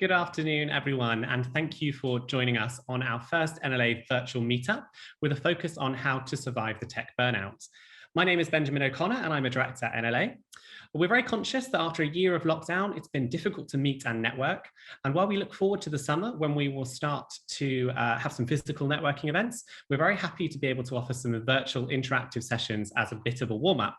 Good afternoon, everyone, and thank you for joining us on our first NLA virtual meetup with a focus on how to survive the tech burnout. My name is Benjamin O'Connor, and I'm a director at NLA. We're very conscious that after a year of lockdown, it's been difficult to meet and network. And while we look forward to the summer when we will start to have some physical networking events, we're very happy to be able to offer some virtual interactive sessions as a bit of a warm-up.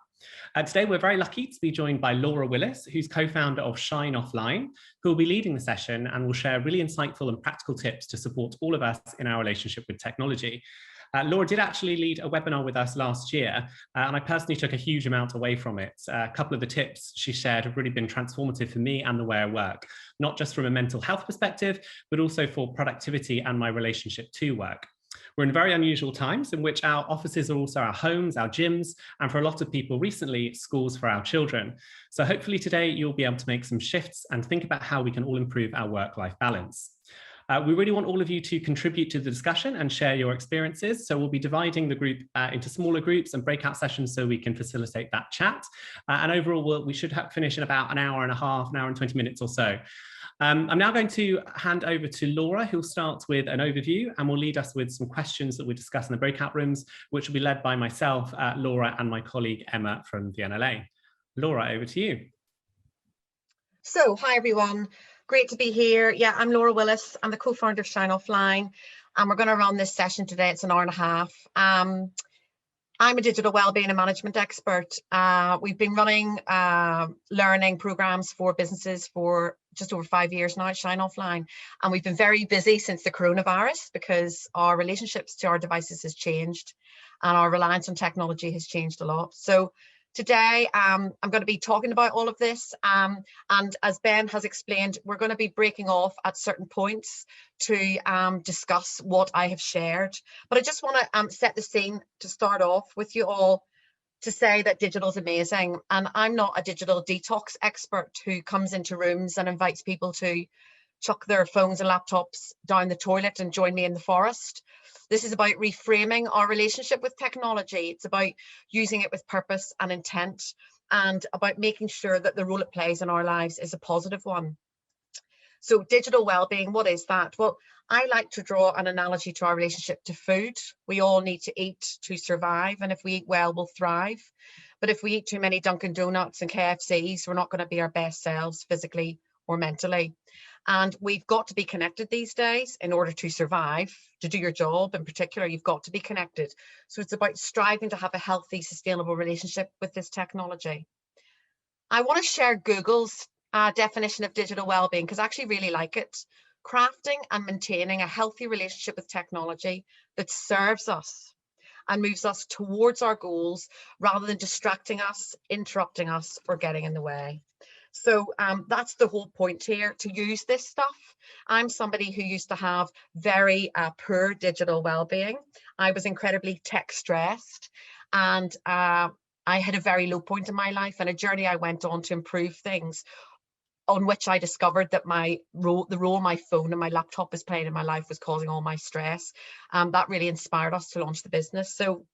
Today, we're very lucky to be joined by Laura Willis, who's co-founder of Shine Offline, who will be leading the session and will share really insightful and practical tips to support all of us in our relationship with technology. Laura did actually lead a webinar with us last year, and I personally took a huge amount away from it. A couple of the tips she shared have really been transformative for me and the way I work, not just from a mental health perspective, but also for productivity and my relationship to work. We're in very unusual times in which our offices are also our homes, our gyms, and for a lot of people recently, schools for our children. So hopefully today you'll be able to make some shifts and think about how we can all improve our work-life balance. We really want all of you to contribute to the discussion and share your experiences. So we'll be dividing the group into smaller groups and breakout sessions so we can facilitate that chat. And overall, we should finish in about an hour and a half, an hour and 20 minutes or so. I'm now going to hand over to Laura, who'll start with an overview and will lead us with some questions that we discuss in the breakout rooms, which will be led by myself, Laura, and my colleague Emma from the NLA. Laura, over to you. So, hi everyone. Great to be here. Yeah, I'm Laura Willis. I'm the co-founder of Shine Offline, and we're going to run this session today. It's an hour and a half. I'm a digital wellbeing and management expert. We've been running learning programs for businesses for just over 5 years now at Shine Offline, and we've been very busy since the coronavirus because our relationships to our devices has changed and our reliance on technology has changed a lot. So today, I'm going to be talking about all of this, and as Ben has explained, we're going to be breaking off at certain points to discuss what I have shared. But I just want to set the scene to start off with you all to say that digital is amazing, and I'm not a digital detox expert who comes into rooms and invites people to chuck their phones and laptops down the toilet and join me in the forest. This is about reframing our relationship with technology. It's about using it with purpose and intent, and about making sure that the role it plays in our lives is a positive one. So digital well-being, what is that? Well, I like to draw an analogy to our relationship to food. We all need to eat to survive, and if we eat well, we'll thrive. But if we eat too many Dunkin' Donuts and KFCs, we're not going to be our best selves physically or mentally. And we've got to be connected these days in order to survive. To do your job in particular, you've got to be connected. So it's about striving to have a healthy, sustainable relationship with this technology. I want to share Google's definition of digital well-being because I actually really like it. Crafting and maintaining a healthy relationship with technology that serves us and moves us towards our goals rather than distracting us, interrupting us, or getting in the way. So that's the whole point here, to use this stuff. I'm somebody who used to have very poor digital well-being. I was incredibly tech stressed, and I had a very low point in my life and a journey I went on to improve things, on which I discovered that the role my phone and my laptop was playing in my life was causing all my stress. That really inspired us to launch the business. So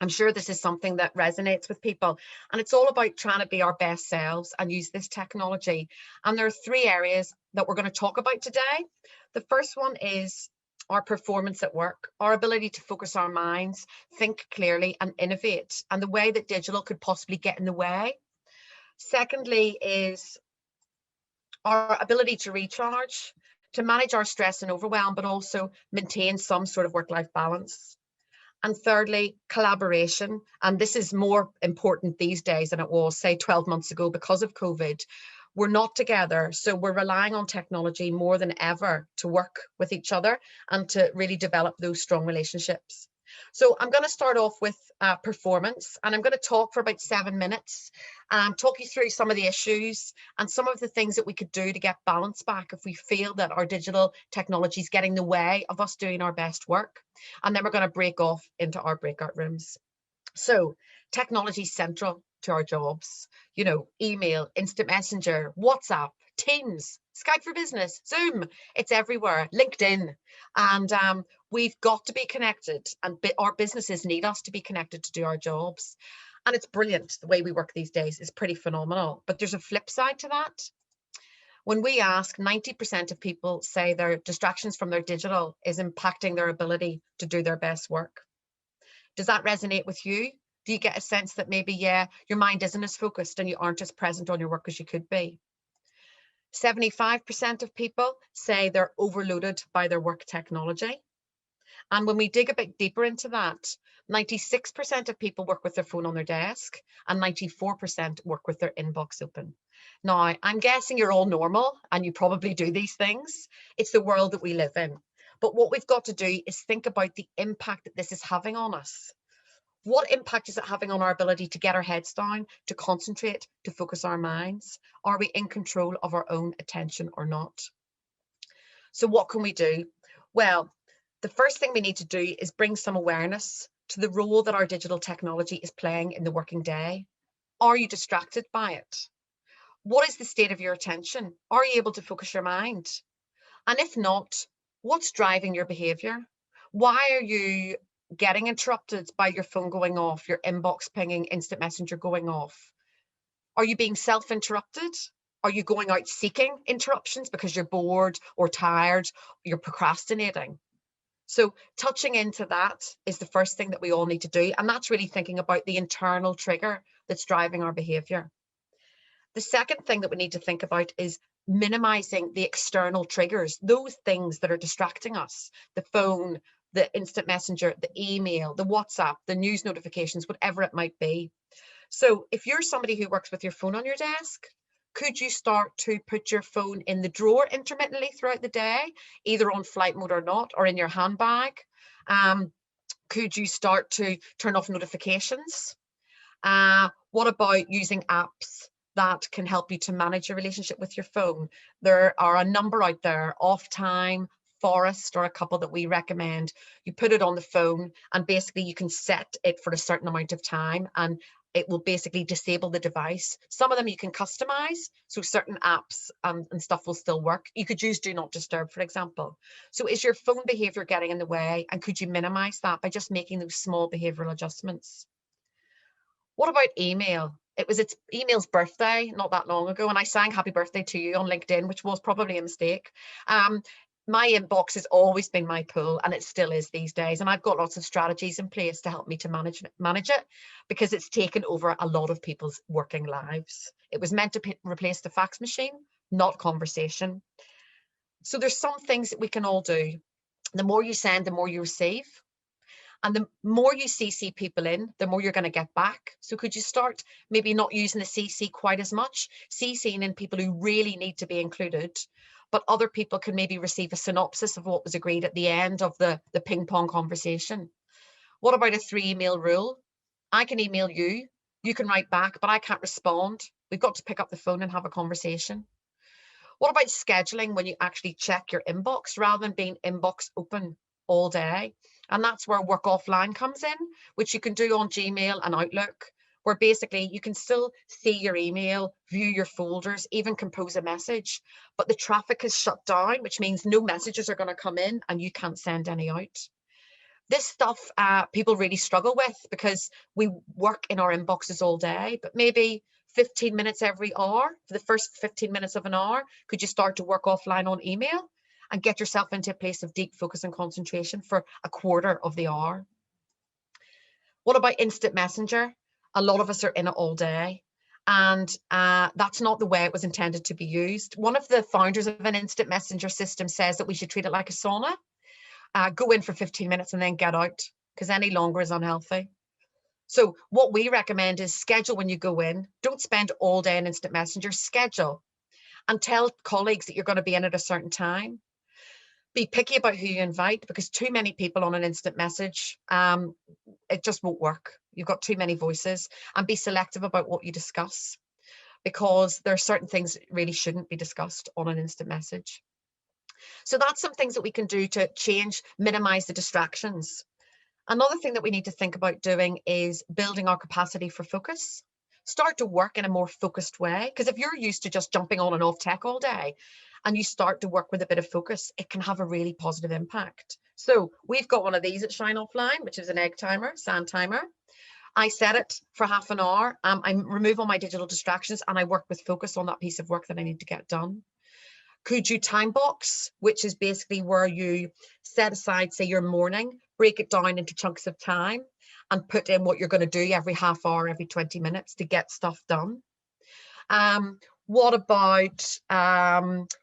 I'm sure this is something that resonates with people, and it's all about trying to be our best selves and use this technology. And there are 3 areas that we're going to talk about today. The first one is our performance at work, our ability to focus our minds, think clearly and innovate, and the way that digital could possibly get in the way. Secondly is our ability to recharge, to manage our stress and overwhelm, but also maintain some sort of work-life balance. And thirdly, collaboration. And this is more important these days than it was, say, 12 months ago because of COVID. We're not together, so we're relying on technology more than ever to work with each other and to really develop those strong relationships. So I'm going to start off with performance, and I'm going to talk for about 7 minutes, talk you through some of the issues and some of the things that we could do to get balance back if we feel that our digital technology is getting in the way of us doing our best work. And then we're going to break off into our breakout rooms. So technology is central to our jobs, you know, email, instant messenger, WhatsApp, Teams, Skype for Business, Zoom, it's everywhere, LinkedIn. And we've got to be connected, and our businesses need us to be connected to do our jobs. And it's brilliant. The way we work these days is pretty phenomenal. But there's a flip side to that. When we ask, 90% of people say their distractions from their digital is impacting their ability to do their best work. Does that resonate with you? Do you get a sense that maybe, yeah, your mind isn't as focused and you aren't as present on your work as you could be? 75% of people say they're overloaded by their work technology. And when we dig a bit deeper into that, 96% of people work with their phone on their desk and 94% work with their inbox open. Now, I'm guessing you're all normal and you probably do these things. It's the world that we live in. But what we've got to do is think about the impact that this is having on us. What impact is it having on our ability to get our heads down, to concentrate, to focus our minds? Are we in control of our own attention or not? So what can we do? Well, the first thing we need to do is bring some awareness to the role that our digital technology is playing in the working day. Are you distracted by it? What is the state of your attention? Are you able to focus your mind? And if not, what's driving your behaviour? Why are you getting interrupted by your phone going off, your inbox pinging, instant messenger going off? Are you being self-interrupted? Are you going out seeking interruptions because you're bored or tired, you're procrastinating? So touching into that is the first thing that we all need to do. And that's really thinking about the internal trigger that's driving our behaviour. The second thing that we need to think about is minimizing the external triggers, those things that are distracting us, the phone, the instant messenger, the email, the WhatsApp, the news notifications, whatever it might be. So if you're somebody who works with your phone on your desk, could you start to put your phone in the drawer intermittently throughout the day, either on flight mode or not, or in your handbag? Could you start to turn off notifications? What about using apps that can help you to manage your relationship with your phone? There are a number out there, Off Time, Forest, or a couple that we recommend. You put it on the phone and basically you can set it for a certain amount of time and it will basically disable the device. Some of them you can customize, so certain apps and stuff will still work. You could use Do Not Disturb, for example. So is your phone behavior getting in the way, and could you minimize that by just making those small behavioral adjustments? What about email? It was its email's birthday not that long ago, and I sang happy birthday to you on LinkedIn, which was probably a mistake. My inbox has always been my pool, and it still is these days. And I've got lots of strategies in place to help me to manage it, because it's taken over a lot of people's working lives. It was meant to replace the fax machine, not conversation. So there's some things that we can all do. The more you send, the more you receive. And the more you CC people in, the more you're going to get back. So could you start maybe not using the CC quite as much, CCing in people who really need to be included, but other people can maybe receive a synopsis of what was agreed at the end of the ping pong conversation. What about a 3-email rule? I can email you, you can write back, but I can't respond. We've got to pick up the phone and have a conversation. What about scheduling when you actually check your inbox rather than being inbox open all day? And that's where work offline comes in, which you can do on Gmail and Outlook, where basically you can still see your email, view your folders, even compose a message, but the traffic is shut down, which means no messages are going to come in and you can't send any out. This stuff people really struggle with because we work in our inboxes all day, but maybe 15 minutes every hour, for the first 15 minutes of an hour, could you start to work offline on email and get yourself into a place of deep focus and concentration for a quarter of the hour? What about instant messenger? A lot of us are in it all day, and that's not the way it was intended to be used. One of the founders of an instant messenger system says that we should treat it like a sauna. Go in for 15 minutes and then get out, because any longer is unhealthy. So what we recommend is schedule when you go in. Don't spend all day in instant messenger. Schedule and tell colleagues that you're going to be in at a certain time. Be picky about who you invite, because too many people on an instant message, it just won't work. You've got too many voices. And be selective about what you discuss, because there are certain things that really shouldn't be discussed on an instant message. So that's some things that we can do to minimize the distractions. Another thing that we need to think about doing is building our capacity for focus. Start to work in a more focused way, because if you're used to just jumping on and off tech all day and you start to work with a bit of focus, it can have a really positive impact. So we've got one of these at Shine Offline, which is an egg timer, sand timer. I set it for half an hour. I remove all my digital distractions and I work with focus on that piece of work that I need to get done. Could you time box, which is basically where you set aside, say, your morning, break it down into chunks of time and put in what you're going to do every half hour, every 20 minutes to get stuff done. What about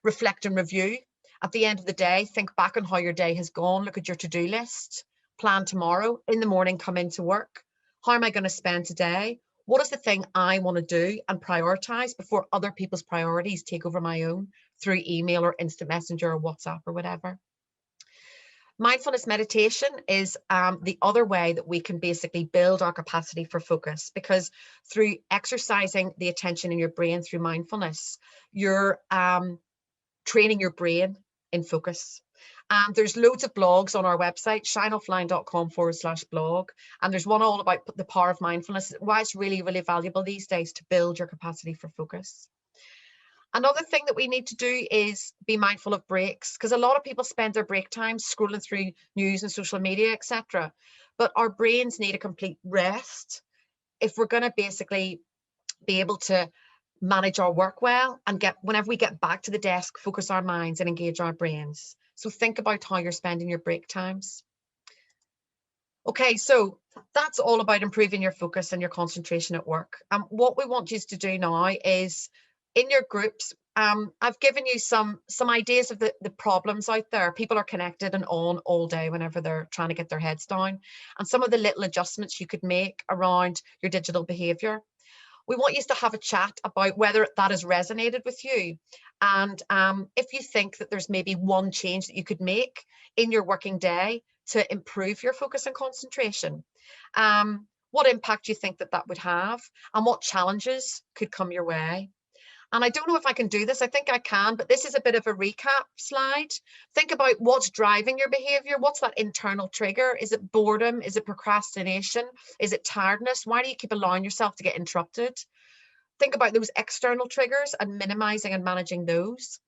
reflect and review? At the end of the day, think back on how your day has gone. Look at your to-do list. Plan tomorrow. In the morning, come into work. How am I going to spend today? What is the thing I want to do and prioritize before other people's priorities take over my own through email or instant messenger or WhatsApp or whatever? Mindfulness meditation is the other way that we can basically build our capacity for focus, because through exercising the attention in your brain through mindfulness, you're training your brain in focus. There's loads of blogs on our website, shineoffline.com/blog. And there's one all about the power of mindfulness, why it's really, really valuable these days to build your capacity for focus. Another thing that we need to do is be mindful of breaks, because a lot of people spend their break time scrolling through news and social media, etc. But our brains need a complete rest if we're going to basically be able to manage our work well and whenever we get back to the desk, focus our minds and engage our brains. So think about how you're spending your break times. Okay, so that's all about improving your focus and your concentration at work. What we want you to do now is, in your groups, I've given you some ideas of the problems out there. People are connected and on all day whenever they're trying to get their heads down, and some of the little adjustments you could make around your digital behaviour. We want you to have a chat about whether that has resonated with you, and if you think that there's maybe one change that you could make in your working day to improve your focus and concentration. What impact do you think that would have, and what challenges could come your way? And I don't know if I can do this. I think I can, but this is a bit of a recap slide. Think about what's driving your behavior. What's that internal trigger? Is it boredom? Is it procrastination? Is it tiredness? Why do you keep allowing yourself to get interrupted? Think about those external triggers and minimizing and managing those.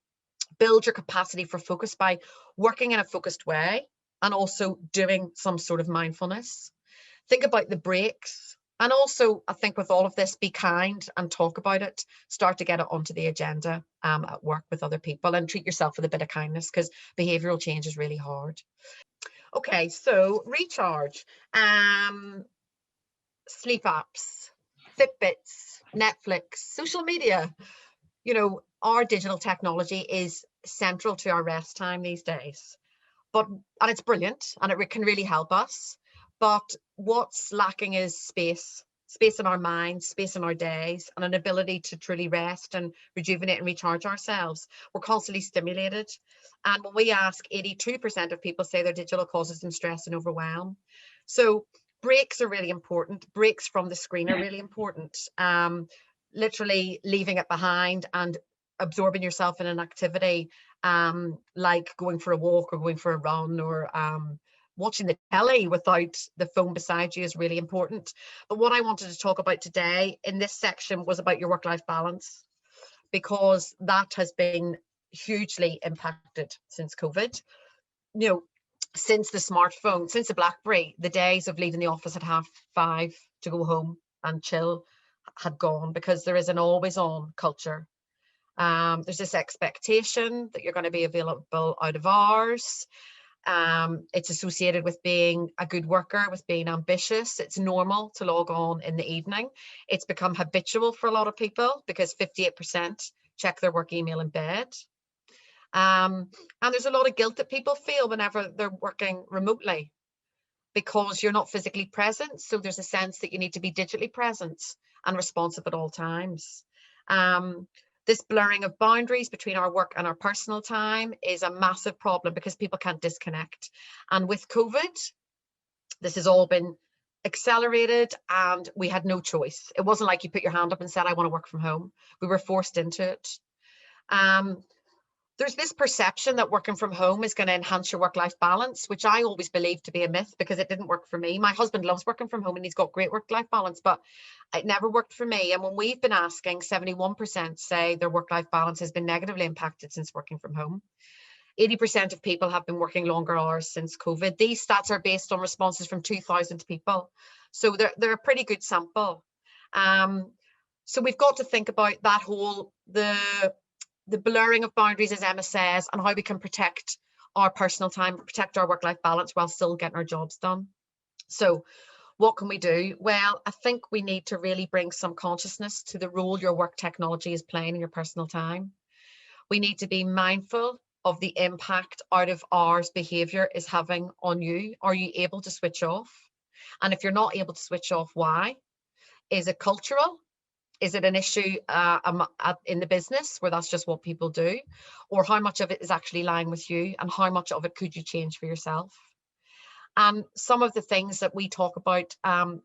Build your capacity for focus by working in a focused way and also doing some sort of mindfulness. Think about the breaks. And also, I think with all of this, be kind and talk about it. Start to get it onto the agenda at work with other people, and treat yourself with a bit of kindness, because behavioural change is really hard. Okay, so recharge. Sleep apps, Fitbits, Netflix, social media. You know, our digital technology is central to our rest time these days. And it's brilliant, and it can really help us. But what's lacking is space in our minds, space in our days, and an ability to truly rest and rejuvenate and recharge ourselves. We're constantly stimulated. And when we ask, 82% of people say their digital causes them stress and overwhelm. So breaks are really important. Breaks from the screen are really important. Literally leaving it behind and absorbing yourself in an activity, like going for a walk or going for a run, or watching the telly without the phone beside you is really important. But what I wanted to talk about today in this section was about your work-life balance, because that has been hugely impacted since COVID. You know, since the smartphone, since the BlackBerry, the days of leaving the office at 5:30 to go home and chill had gone, because there is an always-on culture. There's this expectation that you're going to be available out of hours. It's associated with being a good worker, with being ambitious. It's normal to log on in the evening. It's become habitual for a lot of people, because 58% check their work email in bed. And there's a lot of guilt that people feel whenever they're working remotely, because you're not physically present. So there's a sense that you need to be digitally present and responsive at all times. This blurring of boundaries between our work and our personal time is a massive problem, because people can't disconnect. And with COVID, this has all been accelerated, and we had no choice. It wasn't like you put your hand up and said, I want to work from home. We were forced into it. There's this perception that working from home is going to enhance your work-life balance, which I always believed to be a myth, because it didn't work for me. My husband loves working from home and he's got great work-life balance, but it never worked for me. And when we've been asking, 71% say their work-life balance has been negatively impacted since working from home. 80% of people have been working longer hours since COVID. These stats are based on responses from 2,000 people. So they're a pretty good sample. So we've got to think about that whole, the blurring of boundaries, as Emma says, and how we can protect our personal time, protect our work-life balance while still getting our jobs done. So what can we do? Well, I think we need to really bring some consciousness to the role your work technology is playing in your personal time. We need to be mindful of the impact out of hours behaviour is having on you. Are you able to switch off? And if you're not able to switch off, why? Is it cultural? Is it an issue in the business where that's just what people do? Or how much of it is actually lying with you, and how much of it could you change for yourself? And some of the things that we talk about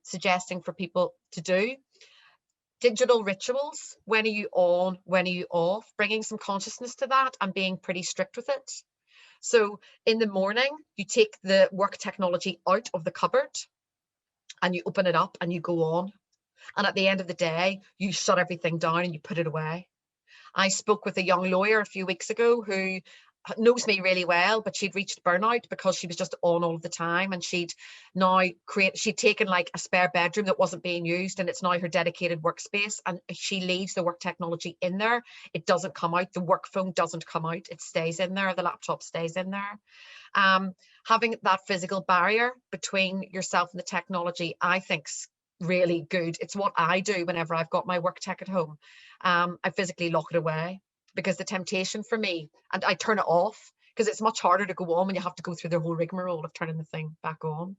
suggesting for people to do: digital rituals. When are you on? When are you off? Bringing some consciousness to that and being pretty strict with it. So in the morning, you take the work technology out of the cupboard and you open it up and you go on. And at the end of the day, you shut everything down and you put it away. I spoke with a young lawyer a few weeks ago who knows me really well, but she'd reached burnout because she was just on all of the time, and she'd taken like a spare bedroom that wasn't being used, and it's now her dedicated workspace, and she leaves the work technology in there. It doesn't come out. The work phone doesn't come out. It stays in there. The laptop stays in there. Having that physical barrier between yourself and the technology, I think's really good. It's what I do whenever I've got my work tech at home. I physically lock it away, because the temptation for me, and I turn it off, because it's much harder to go on when you have to go through the whole rigmarole of turning the thing back on.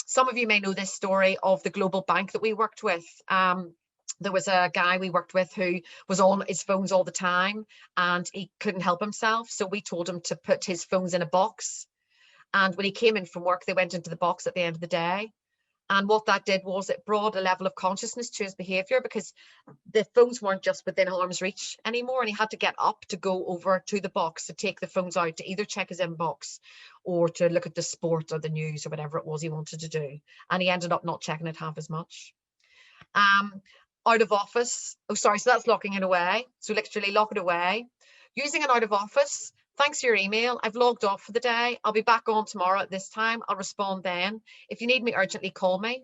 Some of you may know this story of the global bank that we worked with. There was a guy we worked with who was on his phones all the time and he couldn't help himself. So we told him to put his phones in a box. And when he came in from work, they went into the box at the end of the day. And what that did was it brought a level of consciousness to his behaviour, because the phones weren't just within arm's reach anymore, and he had to get up to go over to the box to take the phones out, to either check his inbox or to look at the sport or the news or whatever it was he wanted to do. And he ended up not checking it half as much. Out of office, so that's locking it away. So literally lock it away. Using an out of office: thanks for your email. I've logged off for the day. I'll be back on tomorrow at this time. I'll respond then. If you need me urgently, call me.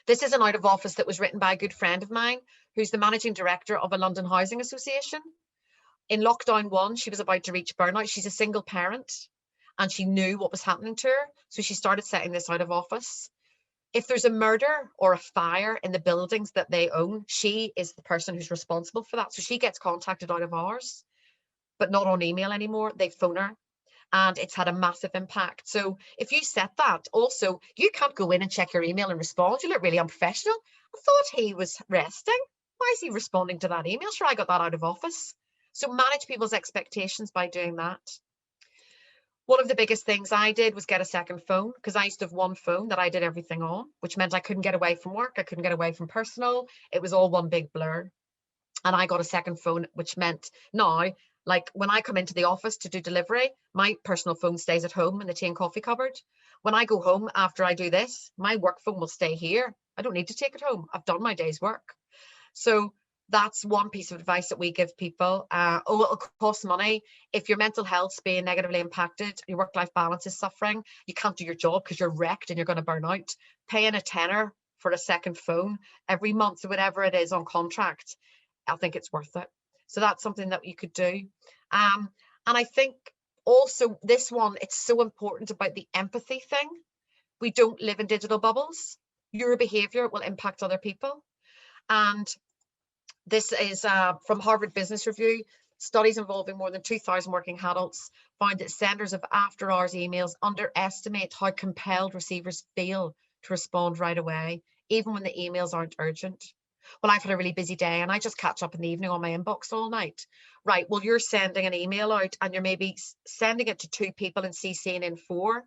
This is an out of office that was written by a good friend of mine, who's the managing director of a London housing association. In lockdown 1, she was about to reach burnout. She's a single parent and she knew what was happening to her. So she started setting this out of office. If there's a murder or a fire in the buildings that they own, she is the person who's responsible for that. So she gets contacted out of hours, but not on email anymore. They phone her, and it's had a massive impact. So if you set that, also, you can't go in and check your email and respond. You look really unprofessional. I thought he was resting. Why is he responding to that email? Sure, I got that out of office. So manage people's expectations by doing that. One of the biggest things I did was get a second phone, because I used to have one phone that I did everything on, which meant I couldn't get away from work. I couldn't get away from personal. It was all one big blur. And I got a second phone, which meant now, like when I come into the office to do delivery, my personal phone stays at home in the tea and coffee cupboard. When I go home after I do this, my work phone will stay here. I don't need to take it home. I've done my day's work. So that's one piece of advice that we give people. It'll cost money. If your mental health's being negatively impacted, your work-life balance is suffering, you can't do your job because you're wrecked and you're going to burn out, paying a tenner for a second phone every month or whatever it is on contract, I think it's worth it. So that's something that you could do. And I think also this one, it's so important about the empathy thing. We don't live in digital bubbles. Your behavior will impact other people. And this is from Harvard Business Review. Studies involving more than 2,000 working adults found that senders of after hours emails underestimate how compelled receivers feel to respond right away, even when the emails aren't urgent. Well, I've had a really busy day and I just catch up in the evening on my inbox all night. Right, well, you're sending an email out and you're maybe sending it to 2 people and CCing in 4.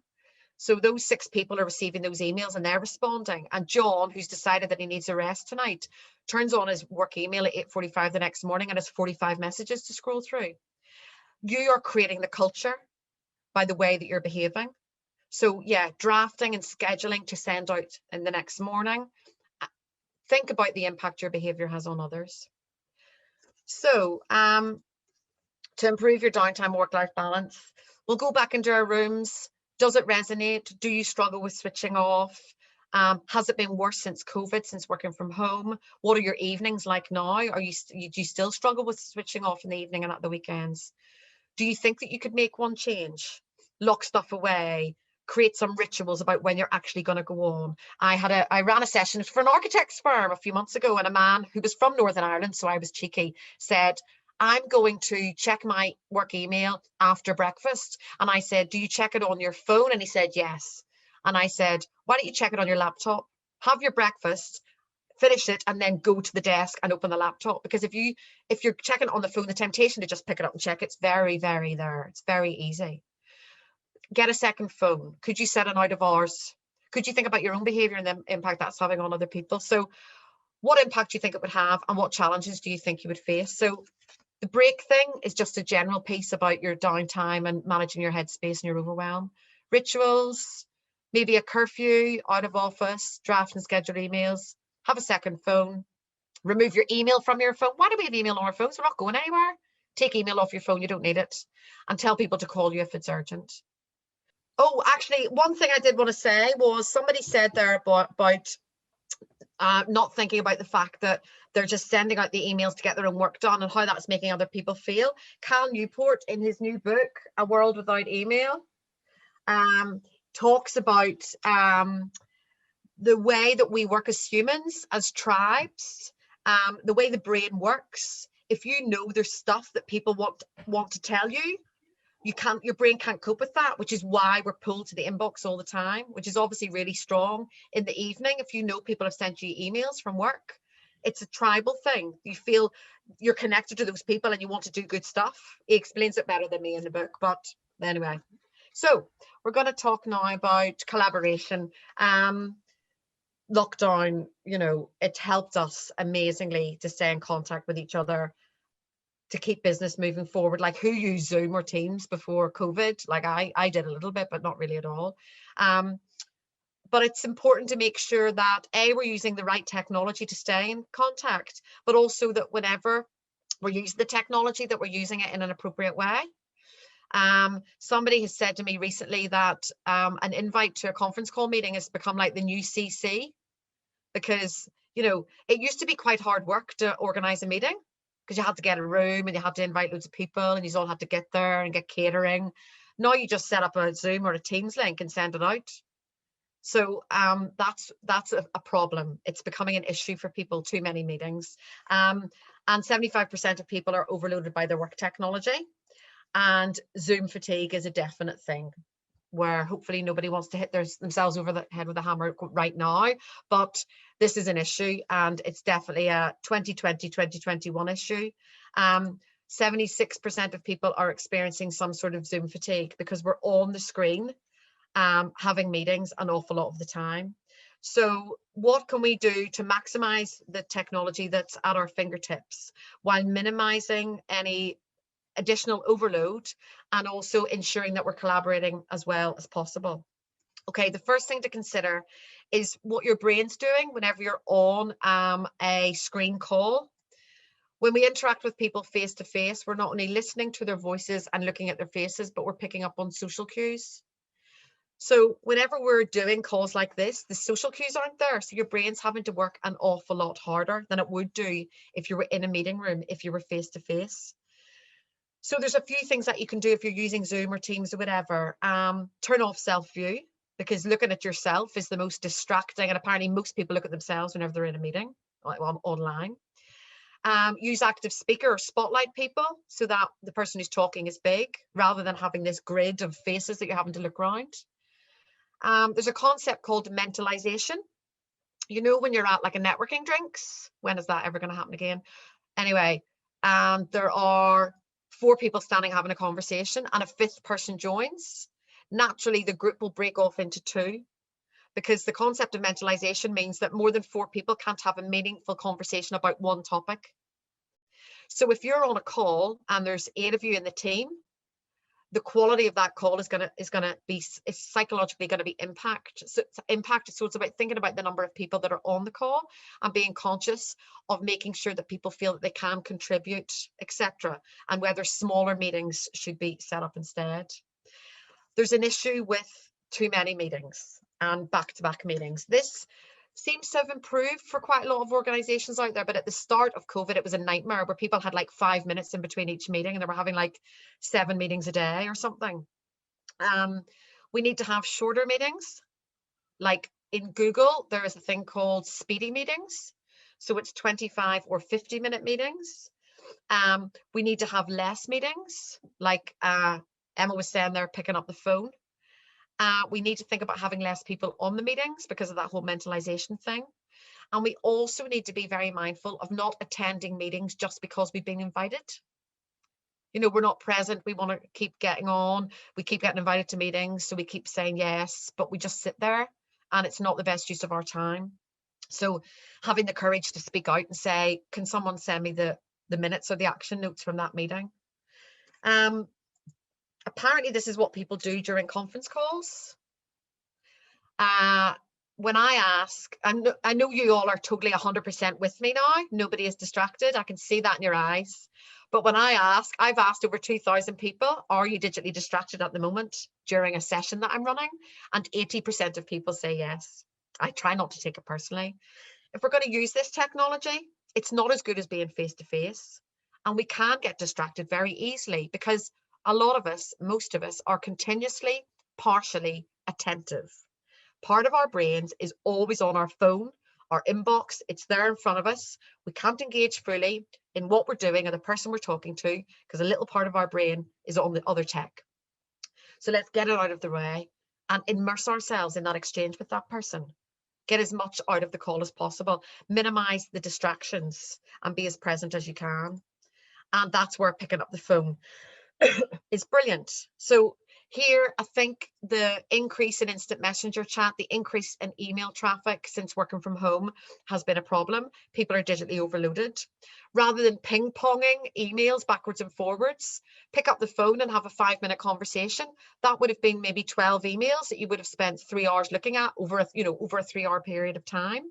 So those 6 people are receiving those emails and they're responding. And John, who's decided that he needs a rest tonight, turns on his work email at 8:45 the next morning and has 45 messages to scroll through. You are creating the culture by the way that you're behaving. So yeah, drafting and scheduling to send out in the next morning. Think about the impact your behavior has on others. So to improve your downtime work-life balance, we'll go back into our rooms. Does it resonate? Do you struggle with switching off? Has it been worse since COVID, since working from home? What are your evenings like now? Do you still struggle with switching off in the evening and at the weekends? Do you think that you could make one change? Lock stuff away, create some rituals about when you're actually going to go on. I ran a session for an architect's firm a few months ago, and a man who was from Northern Ireland, so I was cheeky, said, I'm going to check my work email after breakfast. And I said, do you check it on your phone? And he said, yes. And I said, why don't you check it on your laptop? Have your breakfast, finish it, and then go to the desk and open the laptop. Because if you're checking it on the phone, the temptation to just pick it up and check it's very, very there. It's very easy. Get a second phone. Could you set an out of hours? Could you think about your own behavior and the impact that's having on other people? So what impact do you think it would have, and what challenges do you think you would face? So the break thing is just a general piece about your downtime and managing your headspace and your overwhelm. Rituals, maybe a curfew, out of office, draft and schedule emails, have a second phone, remove your email from your phone. Why do we have email on our phones? We're not going anywhere. Take email off your phone, you don't need it. And tell people to call you if it's urgent. Oh, actually, one thing I did want to say was somebody said there about not thinking about the fact that they're just sending out the emails to get their own work done and how that's making other people feel. Cal Newport, in his new book, A World Without Email, talks about the way that we work as humans, as tribes, the way the brain works. If you know there's stuff that people want to tell you, your brain can't cope with that, which is why we're pulled to the inbox all the time, which is obviously really strong in the evening. If you know people have sent you emails from work, it's a tribal thing. You feel you're connected to those people and you want to do good stuff. He explains it better than me in the book, but anyway. So we're going to talk now about collaboration. Lockdown, it helped us amazingly to stay in contact with each other, to keep business moving forward. Like, who used Zoom or Teams before COVID? Like I did a little bit, but not really at all. But it's important to make sure that we're using the right technology to stay in contact, but also that whenever we're using the technology, that we're using it in an appropriate way. Somebody has said to me recently that an invite to a conference call meeting has become like the new CC, because it used to be quite hard work to organize a meeting, because you had to get a room and you had to invite loads of people and you all had to get there and get catering. Now you just set up a Zoom or a Teams link and send it out. So that's a problem. It's becoming an issue for people, too many meetings. And 75% of people are overloaded by their work technology. And Zoom fatigue is a definite thing, where hopefully nobody wants to hit themselves over the head with a hammer right now, but this is an issue, and it's definitely a 2020, 2021 issue. 76% of people are experiencing some sort of Zoom fatigue because we're on the screen having meetings an awful lot of the time. So what can we do to maximize the technology that's at our fingertips while minimizing any additional overload, and also ensuring that we're collaborating as well as possible? Okay, the first thing to consider is what your brain's doing whenever you're on a screen call. When we interact with people face to face, we're not only listening to their voices and looking at their faces, but we're picking up on social cues. So whenever we're doing calls like this, the social cues aren't there. So your brain's having to work an awful lot harder than it would do if you were in a meeting room, if you were face to face. So there's a few things that you can do if you're using Zoom or Teams or whatever. Turn off self-view, because looking at yourself is the most distracting, and apparently most people look at themselves whenever they're in a meeting online. Use active speaker or spotlight people so that the person who's talking is big, rather than having this grid of faces that you're having to look around. There's a concept called mentalization. When you're at like a networking drinks, when is that ever going to happen again? Anyway, there are 4 people standing having a conversation and a 5th person joins. Naturally, the group will break off into 2, because the concept of mentalization means that more than 4 people can't have a meaningful conversation about one topic. So if you're on a call and there's 8 of you in the team, the quality of that call is psychologically going to be impacted. So it's about thinking about the number of people that are on the call and being conscious of making sure that people feel that they can contribute, etc., and whether smaller meetings should be set up instead. There's an issue with too many meetings. and back-to-back meetings. This seems to have improved for quite a lot of organizations out there, but at the start of COVID, it was a nightmare where people had like 5 minutes in between each meeting and they were having like 7 meetings a day or something. We need to have shorter meetings. Like in Google, there is a thing called speedy meetings. So it's 25 or 50-minute meetings. We need to have less meetings, like Emma was saying there, picking up the phone. We need to think about having less people on the meetings because of that whole mentalization thing. And we also need to be very mindful of not attending meetings just because we've been invited. You know, we're not present. We want to keep getting on. We keep getting invited to meetings. So we keep saying yes, but we just sit there and it's not the best use of our time. So having the courage to speak out and say, can someone send me the minutes or the action notes from that meeting? Apparently this is what people do during conference calls. When I ask, I know you all are totally 100% with me now. Nobody is distracted. I can see that in your eyes. But when I ask, I've asked over 2,000 people, are you digitally distracted at the moment during a session that I'm running? And 80% of people say yes. I try not to take it personally. If we're going to use this technology, it's not as good as being face-to-face. And we can get distracted very easily because a lot of us, most of us, are continuously, partially attentive. Part of our brains is always on our phone, our inbox, it's there in front of us. We can't engage fully in what we're doing or the person we're talking to because a little part of our brain is on the other tech. So let's get it out of the way and immerse ourselves in that exchange with that person. Get as much out of the call as possible, minimize the distractions and be as present as you can. And that's where picking up the phone is brilliant. So here, I think the increase in instant messenger chat, the increase in email traffic since working from home has been a problem. People are digitally overloaded. Rather than ping-ponging emails backwards and forwards, pick up the phone and have a 5-minute conversation. That would have been maybe 12 emails that you would have spent 3 hours looking at over a 3-hour period of time.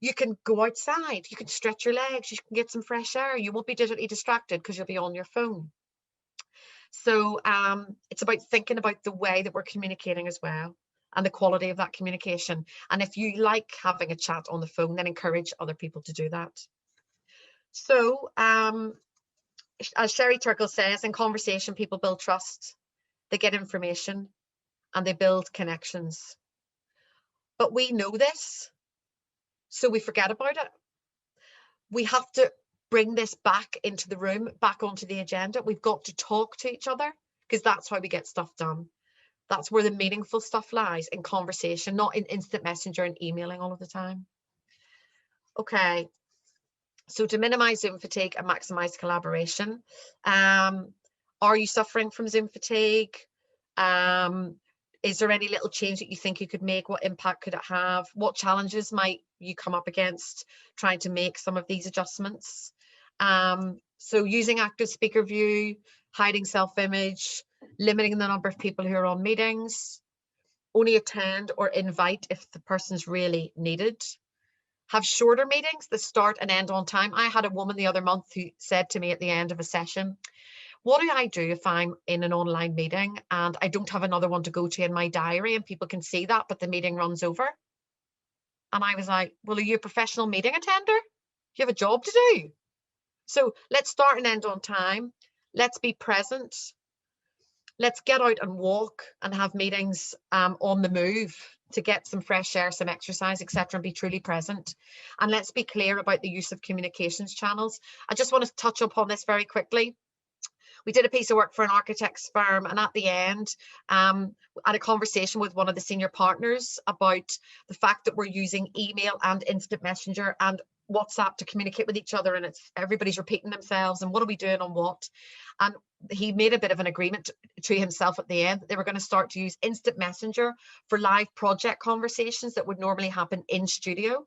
You can go outside, you can stretch your legs, you can get some fresh air. You won't be digitally distracted because you'll be on your phone. So it's about thinking about the way that we're communicating as well and the quality of that communication. And if you like having a chat on the phone, then encourage other people to do that. So as Sherry Turkle says, in conversation, people build trust, they get information and they build connections. But we know this, so we forget about it. We have to bring this back into the room, back onto the agenda. We've got to talk to each other because that's how we get stuff done. That's where the meaningful stuff lies, in conversation, not in instant messenger and emailing all of the time. Okay, so to minimize Zoom fatigue and maximize collaboration, are you suffering from Zoom fatigue? Is there any little change that you think you could make? What impact could it have? What challenges might you come up against trying to make some of these adjustments? So using active speaker view, hiding self-image, limiting the number of people who are on meetings, only attend or invite if the person's really needed. Have shorter meetings that start and end on time. I had a woman the other month who said to me at the end of a session, what do I do if I'm in an online meeting and I don't have another one to go to in my diary and people can see that, but the meeting runs over? And I was like, well, are you a professional meeting attender? You have a job to do. So let's start and end on time. Let's be present. Let's get out and walk and have meetings on the move to get some fresh air, some exercise, etc., and be truly present. And let's be clear about the use of communications channels. I just want to touch upon this very quickly. We did a piece of work for an architect's firm, and at the end, I had a conversation with one of the senior partners about the fact that we're using email and instant messenger and WhatsApp to communicate with each other, and it's everybody's repeating themselves and what are we doing on what. And he made a bit of an agreement to himself at the end that they were going to start to use instant messenger for live project conversations that would normally happen in studio,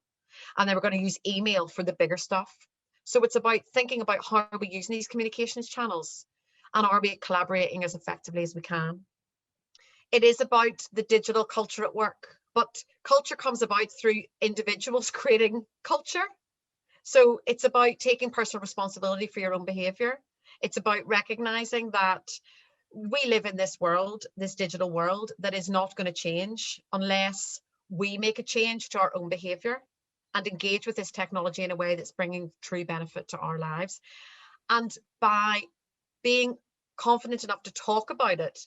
and they were going to use email for the bigger stuff. So it's about thinking about how are we using these communications channels and are we collaborating as effectively as we can. It is about the digital culture at work, but culture comes about through individuals creating culture. So it's about taking personal responsibility for your own behavior. It's about recognizing that we live in this world, this digital world, that is not going to change unless we make a change to our own behaviour and engage with this technology in a way that's bringing true benefit to our lives. And by being confident enough to talk about it,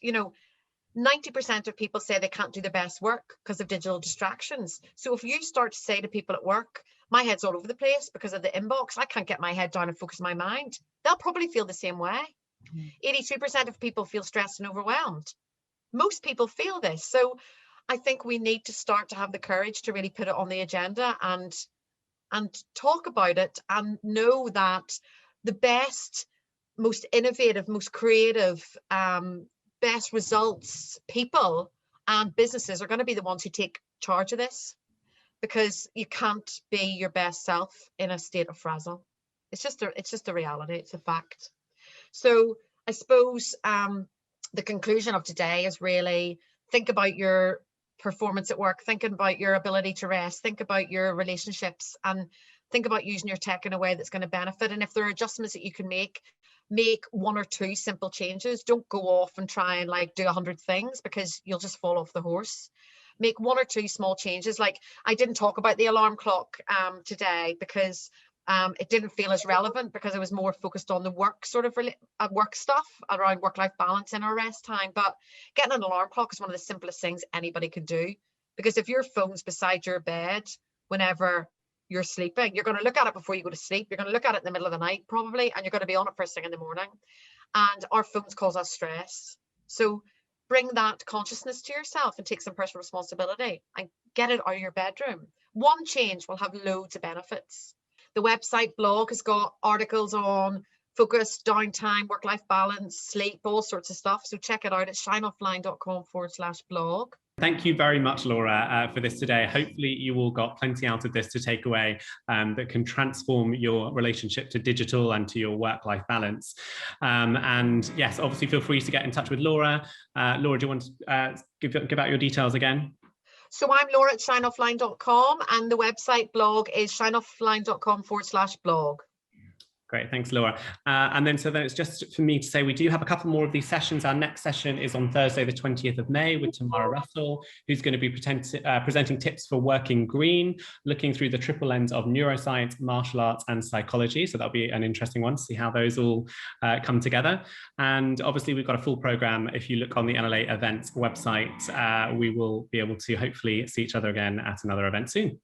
90% of people say they can't do their best work because of digital distractions. So if you start to say to people at work, my head's all over the place because of the inbox, I can't get my head down and focus my mind, they'll probably feel the same way. 82% of people feel stressed and overwhelmed. Most people feel this. So I think we need to start to have the courage to really put it on the agenda and talk about it, and know that the best, most innovative, most creative, best results people and businesses are going to be the ones who take charge of this, because you can't be your best self in a state of frazzle. It's just a reality. It's a fact. So I suppose the conclusion of today is really think about your performance at work, thinking about your ability to rest, think about your relationships, and think about using your tech in a way that's going to benefit. And if there are adjustments that you can make one or two simple changes. Don't go off and try and do 100 things, because you'll just fall off the horse. Make one or two small changes. Like, I didn't talk about the alarm clock today because it didn't feel as relevant, because I was more focused on the work work stuff around work-life balance in our rest time. But getting an alarm clock is one of the simplest things anybody can do, because if your phone's beside your bed whenever you're sleeping, you're going to look at it before you go to sleep, you're going to look at it in the middle of the night probably, and you're going to be on it first thing in the morning. And our phones cause us stress. So bring that consciousness to yourself and take some personal responsibility and get it out of your bedroom. One change will have loads of benefits. The website blog has got articles on focus, downtime, work-life balance, sleep, all sorts of stuff. So check it out at shineoffline.com/blog. Thank you very much, Laura, for this today. Hopefully you all got plenty out of this to take away that can transform your relationship to digital and to your work-life balance. And yes, obviously feel free to get in touch with Laura. Laura, do you want to give out your details again? So I'm Laura at shineoffline.com, and the website blog is shineoffline.com/blog. Great, thanks, Laura. And then it's just for me to say we do have a couple more of these sessions. Our next session is on Thursday, the 20th of May, with Tamara Russell, who's going to be presenting tips for working green, looking through the triple lens of neuroscience, martial arts, and psychology. So that'll be an interesting one to see how those all come together. And obviously, we've got a full program. If you look on the NLA events website, we will be able to hopefully see each other again at another event soon.